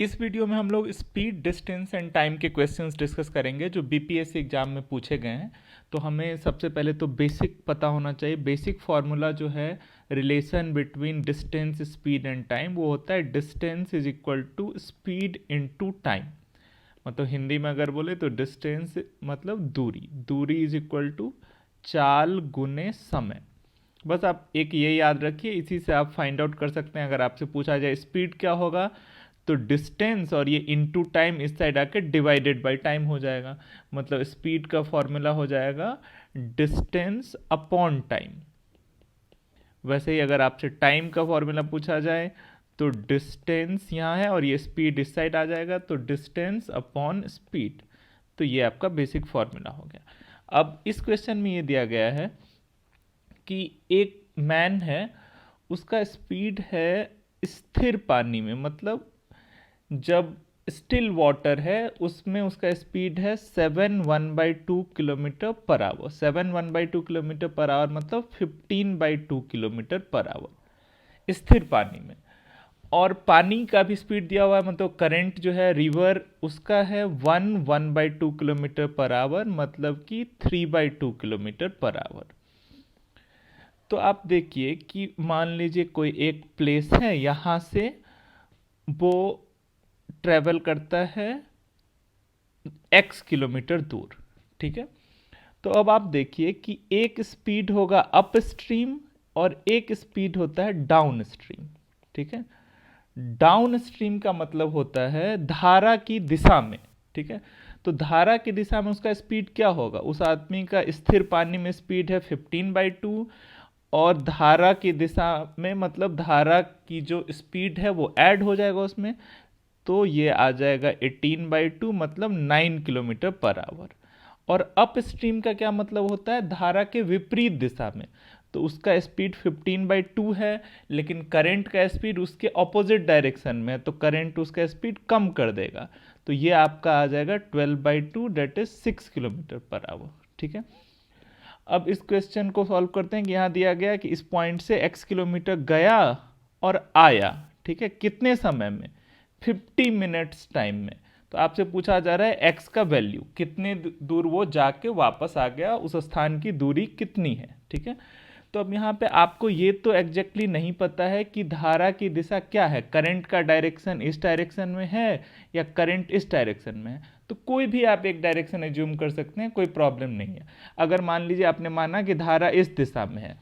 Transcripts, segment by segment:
इस वीडियो में हम लोग स्पीड, डिस्टेंस एंड टाइम के क्वेश्चंस डिस्कस करेंगे जो बीपीएससी एग्जाम में पूछे गए हैं। तो हमें सबसे पहले तो बेसिक पता होना चाहिए। बेसिक फार्मूला जो है relation between distance, speed and time, वो होता है distance is equal to speed into time. मतलब हिंदी में अगर बोले तो डिस्टेंस मतलब दूरी, दूरी इज इक्वल टू चाल गुने समय। बस आप एक ये याद रखिए, इसी से आप फाइंड आउट कर सकते हैं। अगर आपसे पूछा जाए स्पीड क्या होगा तो डिस्टेंस और ये इनटू टाइम इस साइड आके डिवाइडेड बाय टाइम हो जाएगा। मतलब स्पीड का फॉर्मूला हो जाएगा डिस्टेंस अपॉन टाइम। वैसे ही अगर आपसे टाइम का फॉर्मूला पूछा जाए तो डिस्टेंस यहाँ है और ये स्पीड इस साइड आ जाएगा, तो डिस्टेंस अपॉन स्पीड। तो ये आपका बेसिक फॉर्मूला हो गया। अब इस क्वेश्चन में ये दिया गया है कि एक मैन है, उसका स्पीड है स्थिर पानी में, मतलब जब स्टिल वाटर है उसमें उसका स्पीड है 7/1/2 kilometre per our. 7/1/2 kilometre per our मतलब 15/2 किलोमीटर पर आवर स्थिर पानी में। और पानी का भी स्पीड दिया हुआ है, मतलब करंट जो है रिवर उसका है 1/2 किलोमीटर पर आवर, मतलब कि 3/2 किलोमीटर पर आवर। तो आप देखिए कि मान लीजिए कोई एक प्लेस है, यहाँ से वो ट्रेवल करता है x किलोमीटर दूर, ठीक है। तो अब आप देखिए कि एक स्पीड होगा अप स्ट्रीम और एक स्पीड होता है डाउन स्ट्रीम, ठीक है। डाउन स्ट्रीम का मतलब होता है धारा की दिशा में, ठीक है। तो धारा की दिशा में उसका स्पीड क्या होगा? उस आदमी का स्थिर पानी में स्पीड है 15/2 और धारा की दिशा में मतलब धारा की जो स्पीड है वो ऐड हो जाएगा उसमें, तो ये आ जाएगा 18/2 मतलब 9 किलोमीटर पर आवर। और अप स्ट्रीम का क्या मतलब होता है? धारा के विपरीत दिशा में, तो उसका स्पीड 15/2 है लेकिन करंट का स्पीड उसके ऑपोजिट डायरेक्शन में है, तो करंट उसका स्पीड कम कर देगा, तो ये आपका आ जाएगा 12/2 that is 6 kilometre per hour, ठीक है। अब इस क्वेश्चन को सॉल्व करते हैं कि यहाँ दिया गया कि इस पॉइंट से x किलोमीटर गया और आया, ठीक है, कितने समय में? 50 मिनट्स टाइम में। तो आपसे पूछा जा रहा है x का वैल्यू, कितने दूर वो जाके वापस आ गया, उस स्थान की दूरी कितनी है, ठीक है। तो अब यहाँ पे आपको ये तो एग्जैक्टली नहीं पता है कि धारा की दिशा क्या है, करंट का डायरेक्शन इस डायरेक्शन में है या करंट इस डायरेक्शन में है। तो कोई भी आप एक डायरेक्शन एज्यूम कर सकते हैं, कोई प्रॉब्लम नहीं है। अगर मान लीजिए आपने माना कि धारा इस दिशा में है,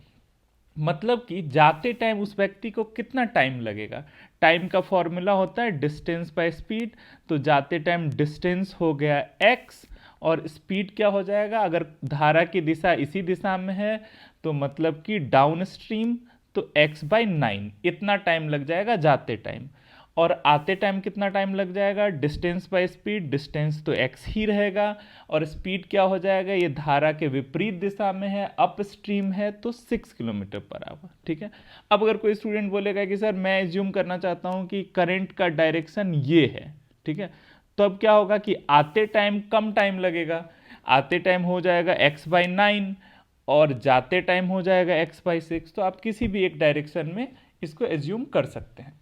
मतलब कि जाते टाइम उस व्यक्ति को कितना टाइम लगेगा। टाइम का फॉर्मूला होता है डिस्टेंस बाय स्पीड, तो जाते टाइम डिस्टेंस हो गया x और स्पीड क्या हो जाएगा? अगर धारा की दिशा इसी दिशा में है तो मतलब कि डाउन स्ट्रीम, तो x/9 इतना टाइम लग जाएगा जाते टाइम। और आते टाइम कितना टाइम लग जाएगा? डिस्टेंस बाय स्पीड, डिस्टेंस तो x ही रहेगा और स्पीड क्या हो जाएगा? ये धारा के विपरीत दिशा में है, अप स्ट्रीम है, तो 6 किलोमीटर पर आवर, ठीक है। अब अगर कोई स्टूडेंट बोलेगा कि सर मैं एज्यूम करना चाहता हूँ कि करंट का डायरेक्शन ये है, ठीक है, तो अब क्या होगा कि आते टाइम कम टाइम लगेगा, आते टाइम हो जाएगा x/9 और जाते टाइम हो जाएगा x/6। तो आप किसी भी एक डायरेक्शन में इसको एज्यूम कर सकते हैं।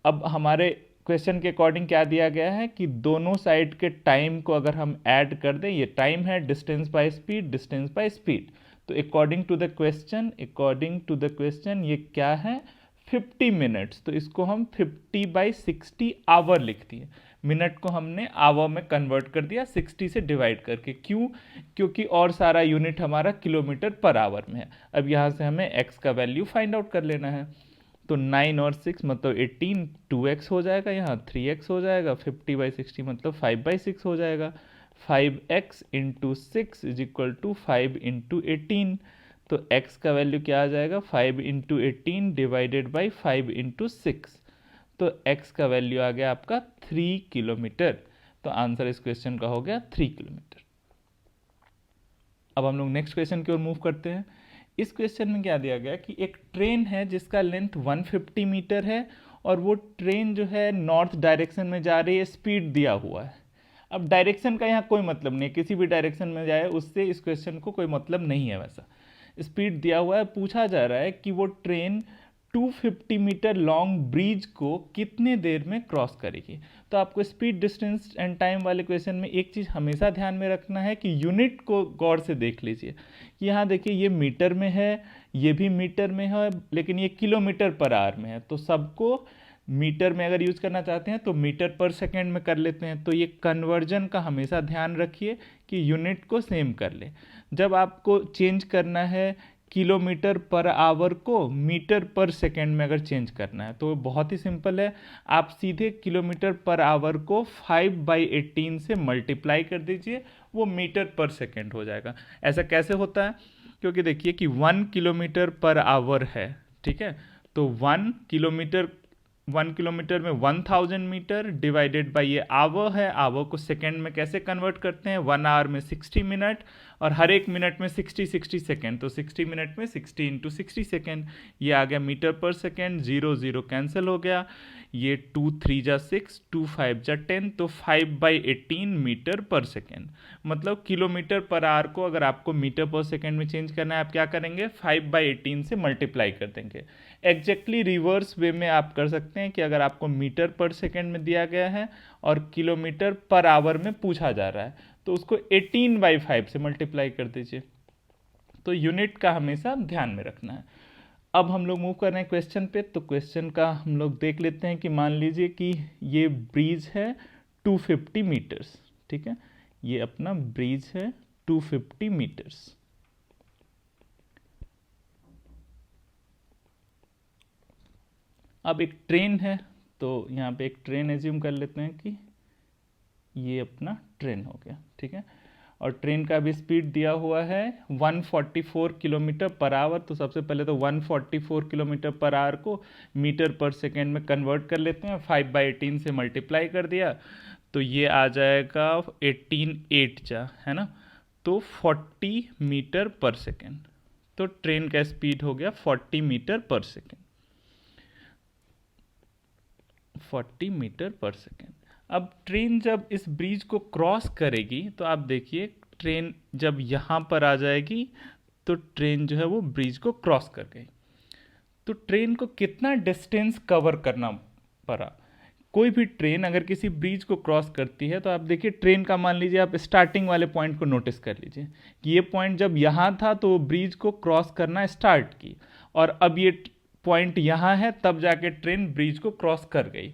अब हमारे क्वेश्चन के अकॉर्डिंग क्या दिया गया है कि दोनों साइड के टाइम को अगर हम ऐड कर दें, ये टाइम है distance by speed, distance by speed, तो अकॉर्डिंग टू द क्वेश्चन ये क्या है? 50 मिनट्स। तो इसको हम 50/60 आवर लिख दिए, मिनट को हमने आवर में कन्वर्ट कर दिया 60 से डिवाइड करके। क्यों? क्योंकि और सारा यूनिट हमारा किलोमीटर पर आवर में है। अब यहाँ से हमें x का वैल्यू फाइंड आउट कर लेना है, तो 9 और 6 मतलब 18, 2x हो जाएगा, यहाँ 3x हो जाएगा, 50/60 मतलब 5/6 हो जाएगा। 5x into 6 is equal to 5 into 18, तो x का वैल्यू क्या आ जाएगा? 5 इंटू 18 डिवाइडेड बाई 5 इंटू 6, तो x का वैल्यू आ गया आपका 3 किलोमीटर। तो आंसर इस क्वेश्चन का हो गया 3 किलोमीटर। अब हम लोग नेक्स्ट क्वेश्चन की ओर मूव करते हैं। इस क्वेश्चन में क्या दिया गया कि एक ट्रेन है जिसका लेंथ 150 मीटर है और वो ट्रेन जो है नॉर्थ डायरेक्शन में जा रही है, स्पीड दिया हुआ है। अब डायरेक्शन का यहाँ कोई मतलब नहीं, किसी भी डायरेक्शन में जाए उससे इस क्वेश्चन को कोई मतलब नहीं है। वैसा स्पीड दिया हुआ है, पूछा जा रहा है कि वो ट्रेन 250 मीटर लॉन्ग ब्रिज को कितने देर में क्रॉस करेगी। तो आपको स्पीड डिस्टेंस एंड टाइम वाले क्वेश्चन में एक चीज़ हमेशा ध्यान में रखना है कि यूनिट को गौर से देख लीजिए कि यहाँ देखिए ये मीटर में है, ये भी मीटर में है, लेकिन ये किलोमीटर पर आवर में है। तो सबको मीटर में अगर यूज करना चाहते हैं तो मीटर पर सेकेंड में कर लेते हैं। तो ये कन्वर्जन का हमेशा ध्यान रखिए कि यूनिट को सेम कर ले। जब आपको चेंज करना है किलोमीटर पर आवर को मीटर पर सेकेंड में अगर चेंज करना है तो बहुत ही सिंपल है, आप सीधे किलोमीटर पर आवर को 5/18 से मल्टीप्लाई कर दीजिए, वो मीटर पर सेकेंड हो जाएगा। ऐसा कैसे होता है, क्योंकि देखिए कि 1 किलोमीटर पर आवर है, ठीक है, तो 1 किलोमीटर में 1000 मीटर डिवाइडेड बाई ये आवर है। आवर को सेकेंड में कैसे कन्वर्ट करते हैं, 1 आवर में 60 मिनट और हर एक मिनट में 60 सेकेंड, तो 60 मिनट में 60 इंटू 60 सेकेंड, ये आ गया मीटर पर सेकेंड। 0 0 कैंसिल हो गया, ये 2 3 जा 6, 2 5 जा 10, तो 5/18 मीटर पर सेकेंड। मतलब किलोमीटर पर आवर को अगर आपको मीटर पर सेकेंड में चेंज करना है, आप क्या करेंगे, 5/18 से मल्टीप्लाई कर देंगे। एग्जैक्टली रिवर्स वे में आप कर सकते हैं कि अगर आपको मीटर पर सेकेंड में दिया गया है और किलोमीटर पर आवर में पूछा जा रहा है तो उसको 18/5 से मल्टीप्लाई कर दीजिए। तो यूनिट का हमेशा ध्यान में रखना है। अब हम लोग मूव कर रहे हैं क्वेश्चन पे। तो क्वेश्चन का हम लोग देख लेते हैं कि मान लीजिए कि ये ब्रिज है 250 मीटर्स, ठीक है, ये अपना ब्रिज है 250 मीटर्स। अब एक ट्रेन है, तो यहाँ पे एक ट्रेन एज्यूम कर लेते हैं कि ये अपना ट्रेन हो गया, ठीक है, और ट्रेन का भी स्पीड दिया हुआ है 144 किलोमीटर पर आवर। तो सबसे पहले तो 144 किलोमीटर पर आवर को मीटर पर सेकेंड में कन्वर्ट कर लेते हैं, 5/18 से मल्टीप्लाई कर दिया तो ये आ जाएगा 18/8 जा, है ना, तो 40 मीटर पर सेकेंड। तो ट्रेन का स्पीड हो गया 40 मीटर पर सेकेंड, 40 मीटर पर सेकेंड। अब ट्रेन जब इस ब्रिज को क्रॉस करेगी तो आप देखिए ट्रेन जब यहाँ पर आ जाएगी तो ट्रेन जो है वो ब्रिज को क्रॉस कर गई। तो ट्रेन को कितना डिस्टेंस कवर करना पड़ा। कोई भी ट्रेन अगर किसी ब्रिज को क्रॉस करती है तो आप देखिए ट्रेन का मान लीजिए आप स्टार्टिंग वाले पॉइंट को नोटिस कर लीजिए कि ये पॉइंट जब यहाँ था तो ब्रिज को क्रॉस करना स्टार्ट की, और अब ये पॉइंट यहाँ है तब जाके ट्रेन ब्रिज को क्रॉस कर गई।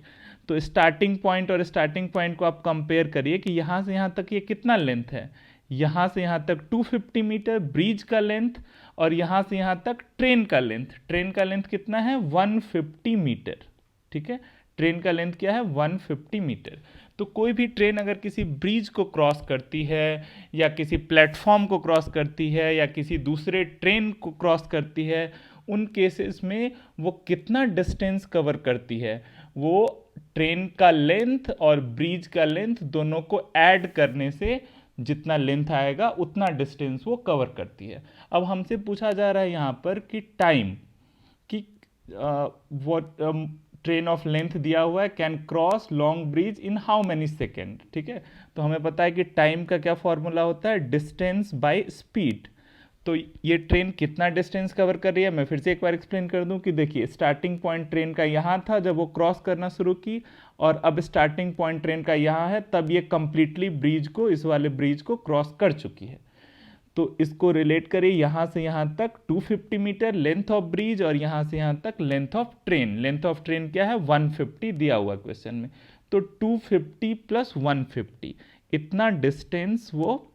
तो स्टार्टिंग पॉइंट और स्टार्टिंग पॉइंट को आप कंपेयर करिए कि यहाँ से यहाँ तक ये कितना लेंथ है। यहाँ से यहाँ तक 250 मीटर ब्रिज का लेंथ, और यहाँ से यहाँ तक ट्रेन का लेंथ। ट्रेन का लेंथ कितना है, 150 मीटर, ठीक है, ट्रेन का लेंथ क्या है, 150 मीटर। तो कोई भी ट्रेन अगर किसी ब्रिज को क्रॉस करती है या किसी प्लेटफॉर्म को क्रॉस करती है या किसी दूसरे ट्रेन को क्रॉस करती है, उन केसेस में वो कितना डिस्टेंस कवर करती है, वो ट्रेन का लेंथ और ब्रिज का लेंथ दोनों को ऐड करने से जितना लेंथ आएगा उतना डिस्टेंस वो कवर करती है। अब हमसे पूछा जा रहा है यहाँ पर कि टाइम कि वो ट्रेन ऑफ लेंथ दिया हुआ है, can cross long bridge in how many second, ठीक है। तो हमें पता है कि टाइम का क्या फॉर्मूला होता है, डिस्टेंस बाय स्पीड। तो ये ट्रेन कितना डिस्टेंस कवर कर रही है, मैं फिर से एक बार एक्सप्लेन कर दूं कि देखिए स्टार्टिंग पॉइंट ट्रेन का यहाँ था जब वो क्रॉस करना शुरू की, और अब स्टार्टिंग पॉइंट ट्रेन का यहाँ है तब ये कंप्लीटली ब्रिज को, इस वाले ब्रिज को क्रॉस कर चुकी है। तो इसको रिलेट करिए यहाँ से यहाँ तक 250 मीटर लेंथ ऑफ ब्रिज और यहाँ से यहाँ तक length of train. Length of train क्या है, 150 दिया हुआ क्वेश्चन में। तो 250 + 150 इतना डिस्टेंस वो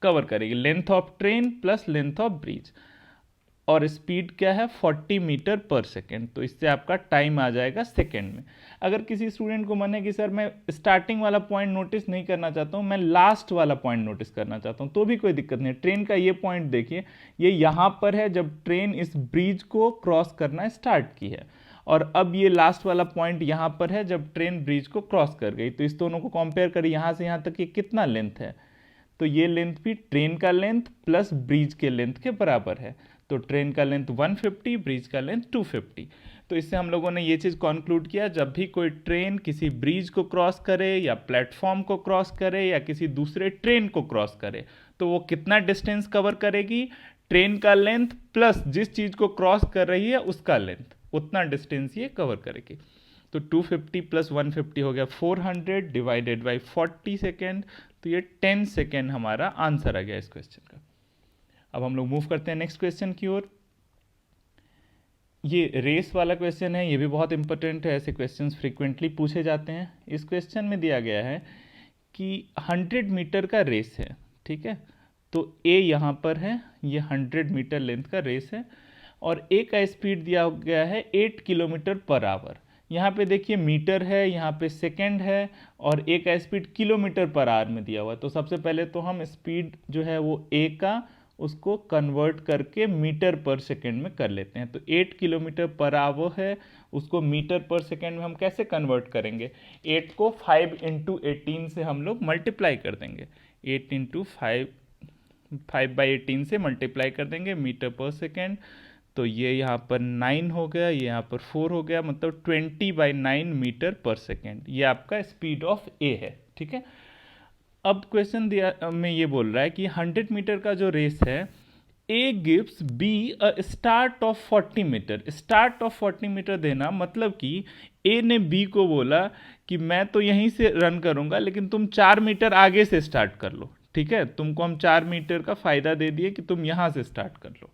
कवर करेगी, length of train plus length of bridge, और स्पीड क्या है 40 मीटर पर सेकेंड। तो इससे आपका टाइम आ जाएगा सेकेंड में। अगर किसी स्टूडेंट को मन है कि सर मैं स्टार्टिंग वाला पॉइंट नोटिस नहीं करना चाहता हूँ, मैं लास्ट वाला पॉइंट नोटिस करना चाहता हूँ, तो भी कोई दिक्कत नहीं है। ट्रेन का ये पॉइंट देखिए, ये यहाँ पर है जब ट्रेन इस ब्रिज को क्रॉस करना स्टार्ट की है, और अब ये लास्ट वाला पॉइंट यहाँ पर है जब ट्रेन ब्रिज को क्रॉस कर गई। तो इस दोनों को कंपेयर करिए, यहाँ से यहाँ तक ये कितना लेंथ है, तो ये लेंथ भी ट्रेन का लेंथ प्लस ब्रिज के लेंथ के बराबर है। तो ट्रेन का लेंथ 150, ब्रिज का लेंथ 250। तो इससे हम लोगों ने ये चीज़ कंक्लूड किया, जब भी कोई ट्रेन किसी ब्रिज को क्रॉस करे या प्लेटफॉर्म को क्रॉस करे या किसी दूसरे ट्रेन को क्रॉस करे, तो वो कितना डिस्टेंस कवर करेगी, ट्रेन का लेंथ प्लस जिस चीज़ को क्रॉस कर रही है उसका लेंथ, उतना डिस्टेंस ये कवर करेगी। तो 250 प्लस 150 हो गया 400 डिवाइडेड बाई 40 सेकेंड, तो ये 10 सेकेंड हमारा आंसर आ गया इस क्वेश्चन का। अब हम लोग मूव करते हैं नेक्स्ट क्वेश्चन की ओर। ये रेस वाला क्वेश्चन है, ये भी बहुत इंपॉर्टेंट है, ऐसे क्वेश्चंस फ्रीक्वेंटली पूछे जाते हैं। इस क्वेश्चन में दिया गया है कि 100 मीटर का रेस है, ठीक है। तो ए यहाँ पर है, ये 100 मीटर लेंथ का रेस है और ए का स्पीड दिया गया है 8 किलोमीटर पर आवर। यहाँ पे देखिए मीटर है, यहाँ पे सेकंड है और ए का स्पीड किलोमीटर पर आवर में दिया हुआ है। तो सबसे पहले तो हम स्पीड जो है वो ए का उसको कन्वर्ट करके मीटर पर सेकंड में कर लेते हैं। तो 8 किलोमीटर पर आवर है, उसको मीटर पर सेकंड में हम कैसे कन्वर्ट करेंगे? 8 को 5 इंटू 18 से हम लोग मल्टीप्लाई कर देंगे। 8 इंटू 5/18 से मल्टीप्लाई कर देंगे मीटर पर सेकेंड। तो ये यहाँ पर 9 हो गया, ये यहाँ पर 4 हो गया, मतलब 20/9 मीटर पर सेकेंड ये आपका स्पीड ऑफ ए है, ठीक है। अब क्वेश्चन दिया में ये बोल रहा है कि 100 मीटर का जो रेस है, A gives B a start of 40 metre. Start of 40 metre देना मतलब कि ए ने बी को बोला कि मैं तो यहीं से रन करूंगा लेकिन तुम 4 मीटर आगे से स्टार्ट कर लो, ठीक है। तुमको हम 4 मीटर का फायदा दे दिए कि तुम यहां से स्टार्ट कर लो,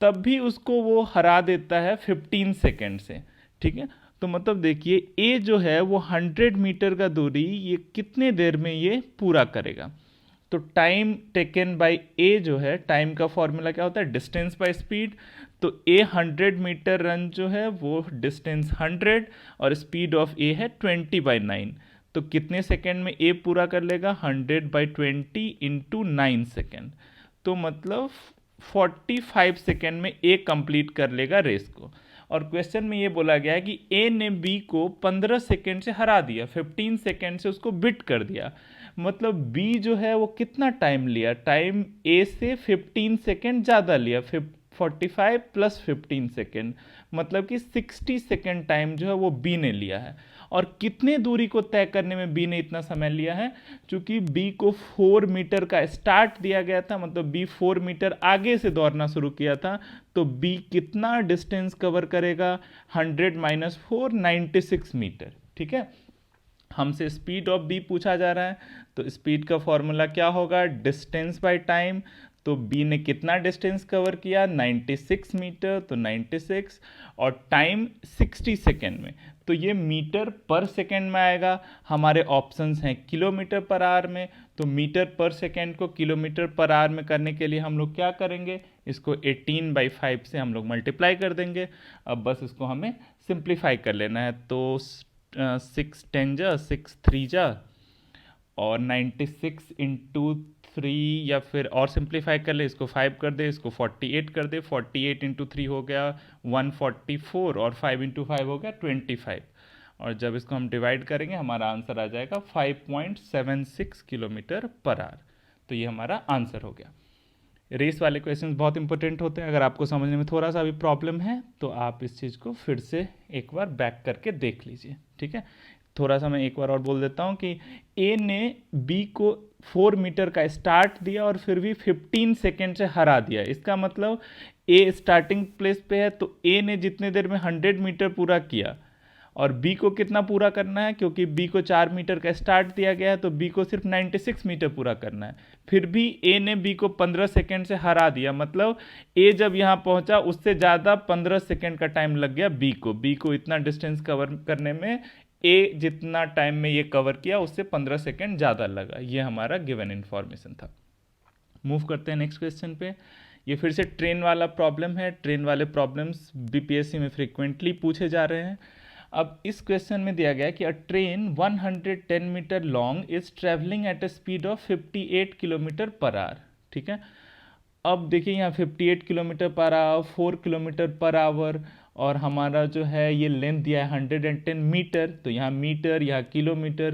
तब भी उसको वो हरा देता है 15 सेकेंड से, ठीक है। तो मतलब देखिए ए जो है वो 100 मीटर का दूरी ये कितने देर में ये पूरा करेगा। तो टाइम टेकन बाय ए जो है, टाइम का फॉर्मूला क्या होता है? Distance by speed. तो ए 100 मीटर रन जो है वो डिस्टेंस 100 और स्पीड ऑफ ए है 20/9। तो कितने सेकेंड में ए पूरा कर लेगा? 100/20 इंटू 9 सेकेंड। तो मतलब 45 सेकेंड में ए कंप्लीट कर लेगा रेस को। और क्वेश्चन में ये बोला गया है कि ए ने बी को 15 सेकेंड से हरा दिया, 15 सेकेंड से उसको बिट कर दिया। मतलब बी जो है वो कितना टाइम लिया? टाइम ए से 15 सेकेंड ज़्यादा लिया, 45 प्लस 15 सेकेंड, मतलब कि 60 सेकेंड टाइम जो है वो बी ने लिया है। और कितने दूरी को तय करने में बी ने इतना समय लिया है? क्योंकि बी को 4 मीटर का स्टार्ट दिया गया था, मतलब बी 4 मीटर आगे से दौड़ना शुरू किया था। तो बी कितना डिस्टेंस कवर करेगा? 100 माइनस 4 96 मीटर, ठीक है। हमसे स्पीड ऑफ बी पूछा जा रहा है, तो स्पीड का फॉर्मूला क्या होगा? Distance by time. तो बी ने कितना डिस्टेंस कवर किया? 96 मीटर, तो 96 और टाइम 60 सेकेंड में, तो ये मीटर पर सेकेंड में आएगा। हमारे ऑप्शंस हैं किलोमीटर पर आवर में, तो मीटर पर सेकेंड को किलोमीटर पर आवर में करने के लिए हम लोग क्या करेंगे? इसको 18/5 से हम लोग मल्टीप्लाई कर देंगे। अब बस इसको हमें सिंप्लीफाई कर लेना है। तो 6 10 जा 6 3 जा और 96 इंटू 3, या फिर और सिंप्लीफाई कर ले, इसको 5 कर दे, इसको 48 कर दे। 48 इंटू 3 हो गया 144 और 5 इंटू 5 हो गया 25। और जब इसको हम डिवाइड करेंगे हमारा आंसर आ जाएगा 5.76 किलोमीटर पर आवर। तो ये हमारा आंसर हो गया। रेस वाले क्वेश्चंस बहुत इंपॉर्टेंट होते हैं। अगर आपको समझने में थोड़ा सा भी प्रॉब्लम है तो आप इस चीज़ को फिर से एक बार बैक करके देख लीजिए, ठीक है। थोड़ा सा मैं एक बार और बोल देता हूँ कि ए ने बी को 4 मीटर का स्टार्ट दिया और फिर भी 15 सेकेंड से हरा दिया। इसका मतलब ए स्टार्टिंग प्लेस पे है, तो ए ने जितने देर में 100 मीटर पूरा किया और बी को कितना पूरा करना है? क्योंकि बी को 4 मीटर का स्टार्ट दिया गया है, तो बी को सिर्फ 96 मीटर पूरा करना है। फिर भी ए ने बी को 15 सेकेंड से हरा दिया, मतलब ए जब यहाँ पहुँचा उससे ज़्यादा 15 सेकेंड का टाइम लग गया बी को इतना डिस्टेंस कवर करने में ए जितना टाइम में ये कवर किया उससे 15 सेकेंड ज़्यादा लगा। ये हमारा गिवन इन्फॉर्मेशन था। मूव करते हैं नेक्स्ट क्वेश्चन पे। ये फिर से ट्रेन वाला प्रॉब्लम है। ट्रेन वाले प्रॉब्लम्स बीपीएससी में फ्रीक्वेंटली पूछे जा रहे हैं। अब इस क्वेश्चन में दिया गया है कि a train 110 metre long is travelling at a speed of 58 kilometre per hour, ठीक है। अब देखिए यहाँ 58 kilometre per our, 4 kilometre per our और हमारा जो है ये लेंथ दिया है 110 मीटर। तो यहाँ मीटर, यहाँ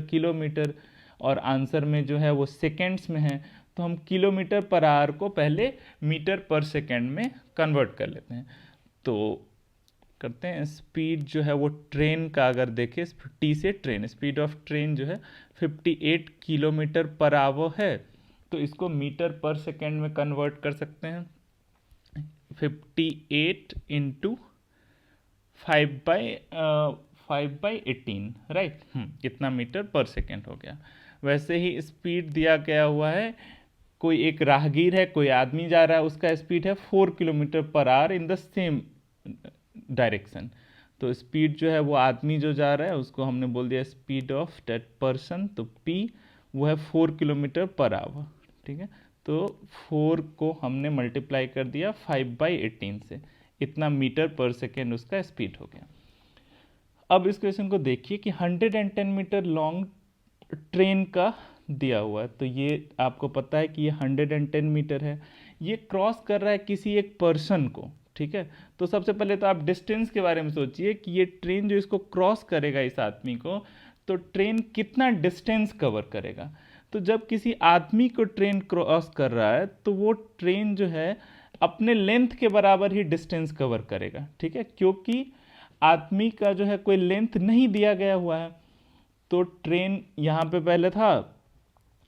किलोमीटर और आंसर में जो है वो सेकेंड्स में है। तो हम किलोमीटर पर आवर को पहले मीटर पर सेकेंड में कन्वर्ट कर लेते हैं। तो करते हैं स्पीड जो है वो ट्रेन का अगर देखें, टी से ट्रेन, स्पीड ऑफ ट्रेन जो है 58 किलोमीटर पर आवर है, तो इसको मीटर पर सेकेंड में कन्वर्ट कर सकते हैं। 58 इंटू 5/18, राइट। कितना मीटर पर सेकेंड हो गया। वैसे ही स्पीड दिया गया हुआ है, कोई एक राहगीर है, कोई आदमी जा रहा है, उसका स्पीड है 4 kilometre per our in the same direction. तो स्पीड जो है वो आदमी जो जा रहा है उसको हमने बोल दिया स्पीड ऑफ दैट पर्सन, तो पी वो है 4 किलोमीटर पर आवर, ठीक है। तो 4 को हमने मल्टीप्लाई कर दिया 5/18 से, इतना मीटर पर सेकेंड उसका स्पीड हो गया। अब इस क्वेश्चन को देखिए कि 110 मीटर लॉन्ग ट्रेन का दिया हुआ है, तो ये आपको पता है कि ये 110 मीटर है, ये क्रॉस कर रहा है किसी एक पर्सन को, ठीक है। तो सबसे पहले तो आप डिस्टेंस के बारे में सोचिए कि ये ट्रेन जो इसको क्रॉस करेगा इस आदमी को, तो ट्रेन कितना डिस्टेंस कवर करेगा। तो जब किसी आदमी को ट्रेन क्रॉस कर रहा है तो वो ट्रेन जो है अपने लेंथ के बराबर ही डिस्टेंस कवर करेगा, ठीक है, क्योंकि आदमी का जो है कोई लेंथ नहीं दिया गया हुआ है। तो ट्रेन यहाँ पे पहले था,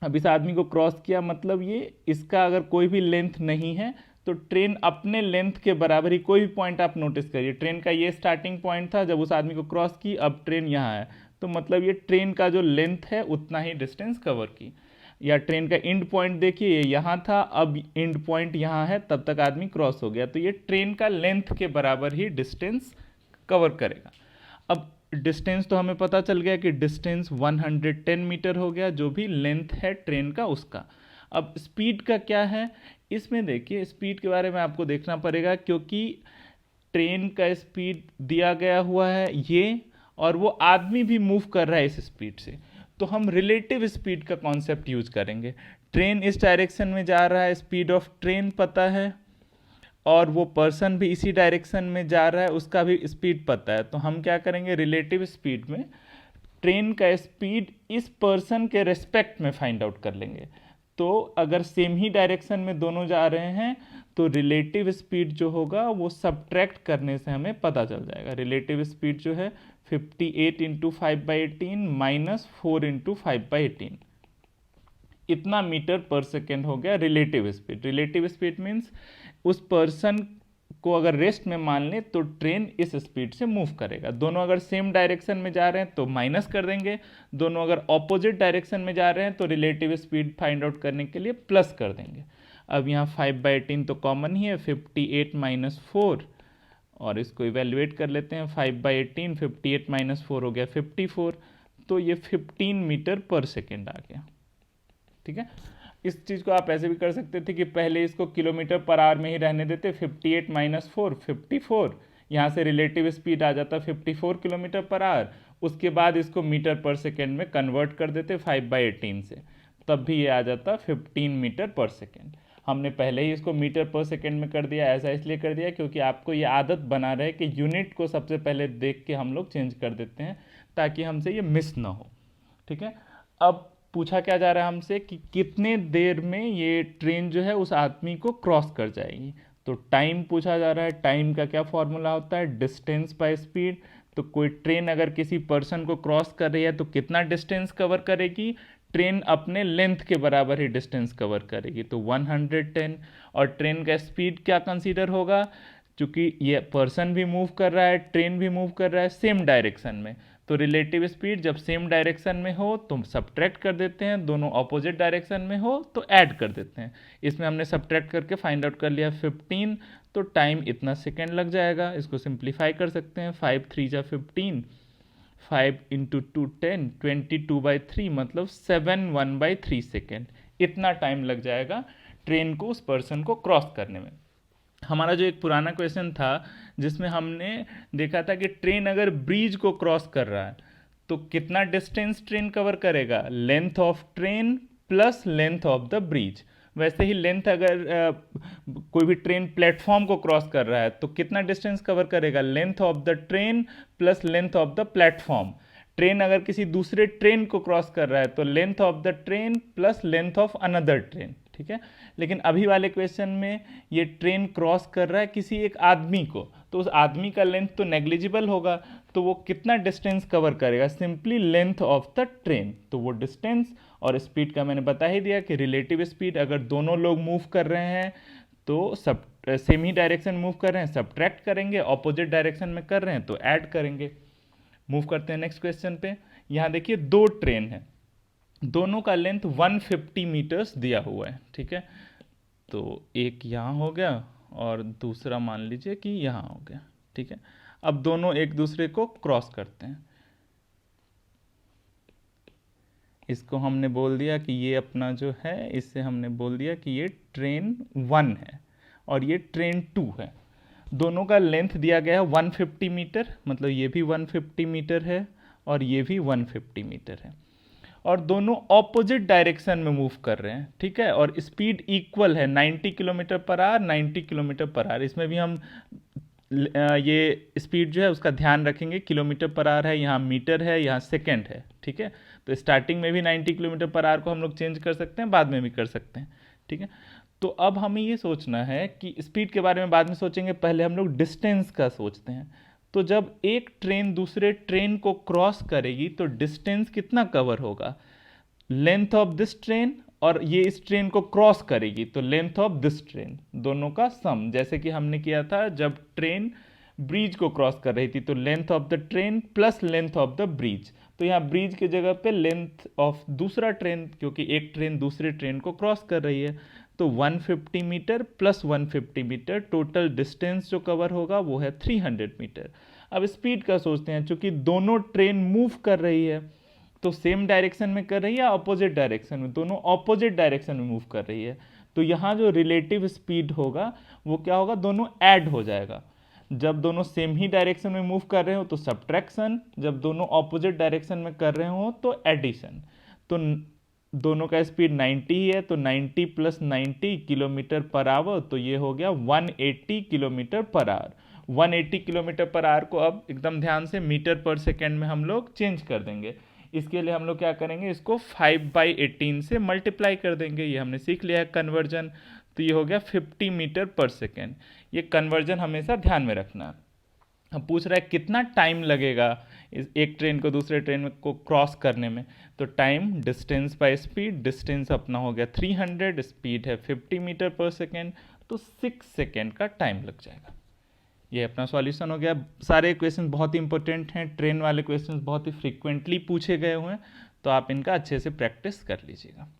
अब इस आदमी को क्रॉस किया, मतलब ये इसका अगर कोई भी लेंथ नहीं है तो ट्रेन अपने लेंथ के बराबर ही, कोई भी पॉइंट आप नोटिस करिए, ट्रेन का ये स्टार्टिंग पॉइंट था जब उस आदमी को क्रॉस की, अब ट्रेन यहाँ है, तो मतलब ये ट्रेन का जो लेंथ है उतना ही डिस्टेंस कवर की। या ट्रेन का एंड पॉइंट देखिए, ये यहाँ था, अब एंड पॉइंट यहाँ है, तब तक आदमी क्रॉस हो गया, तो ये ट्रेन का लेंथ के बराबर ही डिस्टेंस कवर करेगा। अब डिस्टेंस तो हमें पता चल गया कि डिस्टेंस 110 मीटर हो गया, जो भी लेंथ है ट्रेन का उसका। अब स्पीड का क्या है, इसमें देखिए स्पीड के बारे में आपको देखना पड़ेगा, क्योंकि ट्रेन का स्पीड दिया गया हुआ है ये, और वो आदमी भी मूव कर रहा है इस स्पीड से, तो हम रिलेटिव स्पीड का कॉन्सेप्ट यूज करेंगे। ट्रेन इस डायरेक्शन में जा रहा है, स्पीड ऑफ ट्रेन पता है, और वो पर्सन भी इसी डायरेक्शन में जा रहा है, उसका भी स्पीड पता है, तो हम क्या करेंगे, रिलेटिव स्पीड में ट्रेन का स्पीड इस पर्सन के रेस्पेक्ट में फाइंड आउट कर लेंगे। तो अगर सेम ही डायरेक्शन में दोनों जा रहे हैं तो रिलेटिव स्पीड जो होगा वो सब्ट्रैक्ट करने से हमें पता चल जाएगा। रिलेटिव स्पीड जो है 58 इंटू 5/18 माइनस 4 इंटू 5/18, इतना मीटर पर सेकेंड हो गया relative speed. Relative speed means उस पर्सन को अगर रेस्ट में मान लें तो ट्रेन इस स्पीड से मूव करेगा। दोनों अगर सेम डायरेक्शन में जा रहे हैं तो माइनस कर देंगे, दोनों अगर ऑपोजिट डायरेक्शन में जा रहे हैं तो रिलेटिव स्पीड फाइंड आउट करने के लिए प्लस कर देंगे। अब यहाँ 5/18 तो कॉमन ही है, 58 माइनस 4, और इसको इवेल्युएट कर लेते हैं। 5/18 58 माइनस 4 हो गया 54, तो ये 15 मीटर पर सेकेंड आ गया, ठीक है। इस चीज़ को आप ऐसे भी कर सकते थे कि पहले इसको किलोमीटर पर आवर में ही रहने देते, 58 माइनस 4 54, यहाँ से रिलेटिव स्पीड आ जाता 54 किलोमीटर पर आवर, उसके बाद इसको मीटर पर सेकेंड में कन्वर्ट कर देते 5/18 से, तब भी ये आ जाता 15 मीटर पर सेकेंड। हमने पहले ही इसको मीटर पर सेकेंड में कर दिया, ऐसा इसलिए कर दिया क्योंकि आपको ये आदत बना रहे कि यूनिट को सबसे पहले देख के हम लोग चेंज कर देते हैं ताकि हमसे ये मिस ना हो, ठीक है। अब पूछा क्या जा रहा है हमसे कि कितने देर में ये ट्रेन जो है उस आदमी को क्रॉस कर जाएगी, तो टाइम पूछा जा रहा है। टाइम का क्या फॉर्मूला होता है, डिस्टेंस बाय स्पीड। तो कोई ट्रेन अगर किसी पर्सन को क्रॉस कर रही है तो कितना डिस्टेंस कवर करेगी, ट्रेन अपने लेंथ के बराबर ही डिस्टेंस कवर करेगी, तो 110। और ट्रेन का स्पीड क्या कंसीडर होगा, क्योंकि ये पर्सन भी मूव कर रहा है, ट्रेन भी मूव कर रहा है सेम डायरेक्शन में, तो रिलेटिव स्पीड जब सेम डायरेक्शन में हो तो सब्ट्रैक्ट कर देते हैं, दोनों ऑपोजिट डायरेक्शन में हो तो ऐड कर देते हैं। इसमें हमने सब्ट्रैक्ट करके फाइंड आउट कर लिया 15, तो टाइम इतना सेकेंड लग जाएगा। इसको सिंप्लीफाई कर सकते हैं, 5 3 जा 15, 5 इंटू 2 10, 22/3 मतलब 7 1/3 सेकेंड, इतना टाइम लग जाएगा ट्रेन को उस पर्सन को क्रॉस करने में। हमारा जो एक पुराना क्वेश्चन था जिसमें हमने देखा था कि ट्रेन अगर ब्रिज को क्रॉस कर रहा है तो कितना डिस्टेंस ट्रेन कवर करेगा, length of train plus length of the bridge. वैसे ही लेंथ अगर कोई भी ट्रेन प्लेटफॉर्म को क्रॉस कर रहा है तो कितना डिस्टेंस कवर करेगा, length of the train plus length of the platform. Train अगर किसी दूसरे ट्रेन को क्रॉस कर रहा है तो length of the train plus length of another train, ठीक है। लेकिन अभी वाले क्वेश्चन में ये ट्रेन क्रॉस कर रहा है किसी एक आदमी को, तो उस आदमी का लेंथ तो नेग्लिजिबल होगा, तो वो कितना डिस्टेंस कवर करेगा, simply length of the train. तो वो डिस्टेंस और स्पीड का मैंने बता ही दिया कि रिलेटिव स्पीड अगर दोनों लोग मूव कर रहे हैं तो सब सेम ही डायरेक्शन मूव कर रहे हैं सब्ट्रैक्ट करेंगे, ऑपोजिट डायरेक्शन में कर रहे हैं तो ऐड करेंगे। मूव करते हैं नेक्स्ट क्वेश्चन पे। यहाँ देखिए दो ट्रेन है, दोनों का लेंथ 150 मीटर्स दिया हुआ है, ठीक है। तो एक यहाँ हो गया और दूसरा मान लीजिए कि यहाँ हो गया, ठीक है। अब दोनों एक दूसरे को क्रॉस करते हैं। इसको हमने बोल दिया कि ये अपना जो है, इससे हमने बोल दिया कि ये ट्रेन 1 है और ये ट्रेन 2 है। दोनों का लेंथ दिया गया है 150 मीटर, मतलब ये भी 150 मीटर है और ये भी 150 मीटर है, और दोनों ऑपोजिट डायरेक्शन में मूव कर रहे हैं, ठीक है। और स्पीड इक्वल है 90 kilometre per our, 90 kilometre per our. इसमें भी हम ये स्पीड जो है उसका ध्यान रखेंगे, किलोमीटर पर आवर है, यहाँ मीटर है, यहाँ सेकेंड है, ठीक है। तो स्टार्टिंग में भी 90 किलोमीटर पर आवर को हम लोग चेंज कर सकते हैं, बाद में भी कर सकते हैं, ठीक है। तो अब हमें ये सोचना है कि स्पीड के बारे में बाद में सोचेंगे, पहले हम लोग डिस्टेंस का सोचते हैं। तो जब एक ट्रेन दूसरे ट्रेन को क्रॉस करेगी तो डिस्टेंस कितना कवर होगा, लेंथ ऑफ दिस ट्रेन, और ये इस ट्रेन को क्रॉस करेगी तो लेंथ ऑफ दिस ट्रेन, दोनों का सम। जैसे कि हमने किया था जब ट्रेन ब्रिज को क्रॉस कर रही थी, तो length of the train plus length of the bridge. तो यहाँ ब्रिज की जगह पे लेंथ ऑफ दूसरा ट्रेन, क्योंकि एक ट्रेन दूसरे ट्रेन को क्रॉस कर रही है, तो 150 metre plus 150 metre, total distance जो कवर होगा वो है 300 मीटर। अब स्पीड का सोचते हैं, चूंकि दोनों ट्रेन मूव कर रही है तो सेम डायरेक्शन में कर रही है या अपोजिट डायरेक्शन में, दोनों ऑपोजिट डायरेक्शन में मूव कर रही है। तो यहाँ जो रिलेटिव स्पीड होगा वो क्या होगा, दोनों ऐड हो जाएगा। जब दोनों सेम ही डायरेक्शन में मूव कर रहे हो तो सब्ट्रैक्शन, जब दोनों ऑपोजिट डायरेक्शन में कर रहे हो तो एडिशन। तो दोनों का स्पीड 90 ही है, तो 90 प्लस 90 किलोमीटर पर आवर, तो ये हो गया 180 kilometre per our. 180 kilometre per our को अब एकदम ध्यान से मीटर पर सेकेंड में हम लोग चेंज कर देंगे। इसके लिए हम लोग क्या करेंगे, इसको 5/18 से मल्टीप्लाई कर देंगे। ये हमने सीख लिया है कन्वर्जन, तो ये हो गया 50 मीटर पर सेकेंड। ये कन्वर्जन हमेशा ध्यान में रखना। अब पूछ रहा है कितना टाइम लगेगा इस एक ट्रेन को दूसरे ट्रेन को क्रॉस करने में, तो time distance by speed, distance अपना हो गया 300, स्पीड है 50 मीटर पर सेकेंड, तो 6 सेकेंड का टाइम लग जाएगा। ये अपना सॉल्यूशन हो गया। सारे क्वेश्चन बहुत ही इंपॉर्टेंट हैं, ट्रेन वाले क्वेश्चन बहुत ही फ्रीक्वेंटली पूछे गए हुए हैं, तो आप इनका अच्छे से प्रैक्टिस कर लीजिएगा।